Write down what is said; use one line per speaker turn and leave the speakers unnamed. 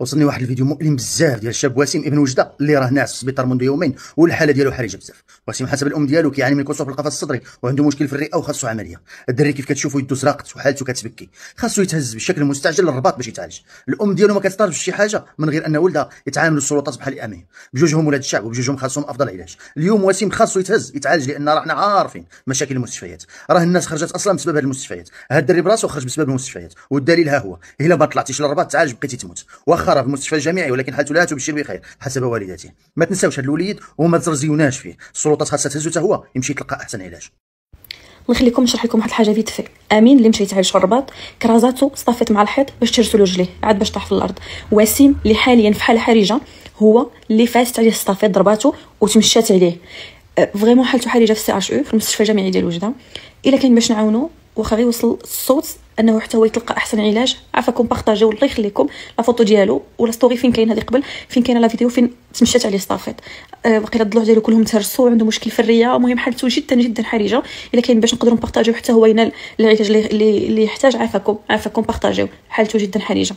وصلني واحد الفيديو مؤلم بزاف ديال الشاب وسيم ابن وجده اللي راه ناعس في السبيطار منذ يومين والحاله ديالو حرجه بزاف. وسيم حسب الام ديالو كيعاني من كسور في القفص الصدري وعنده مشكل في الرئه وخاصو عمليه. الدري كيف كتشوفوا يدو زرقت وحالته كتبكي، خاصو يتهز بشكل مستعجل للرباط باش يتعالج. الام ديالو ما كتطالبش شي حاجه من غير ان ولدها يتعامل السلطات بحال الامين. بجوجهم ولاد الشعب وبجوجهم خاصهم افضل علاج. اليوم وسيم خاصو يتهز يتعالج لان رانا عارفين مشاكل المستشفيات، راه الناس خرجت اصلا بسبب هاد المستشفيات. هاد الدري براسو خرج بسبب المستشفيات والدليل ها هو، الا ما طلعتيش للرباط تعالج بقيتي تموت. واخا راه في المستشفى الجامعي ولكن حالته لا تبشر بخير حسب والدته. ما تنساوش هاد الوليد وما ترزيوناش فيه، السلطات خاصها تهزو حتى هو يمشي يتلقى احسن علاج.
نخليكم نشرح لكم واحد الحاجه فيت في امين اللي مشى يتعالج في الرباط كرازاتو صطفت مع الحيط باش ترسلو رجليه عاد باش طاح في الارض. وسيم اللي حاليا في حاله حرجه هو اللي فازت عليه الصطافيت ضرباتو وتمشات عليه. فريمون حالته حرجه في السي اش او في المستشفى الجامعي ديال وجده. الا كاين باش نعاونو واخا غير وصل الصوت انه حتى هو يتلقى احسن علاج، عافاكم بارطاجيو الله يخليكم لا فوتو ديالو ولا ستوري فين كاين هذه قبل، فين كاينه لا فيديو فين تمشات عليه صطافيت. باقي الضلوع ديالو كلهم تهرسوا وعنده مشكل في الريه. المهم حالته جدا جدا حرجه. الا كاين باش نقدروا نبارطاجيو حتى هو ينال العلاج اللي يحتاج، عافاكم بارطاجيو، حالته جدا حرجه.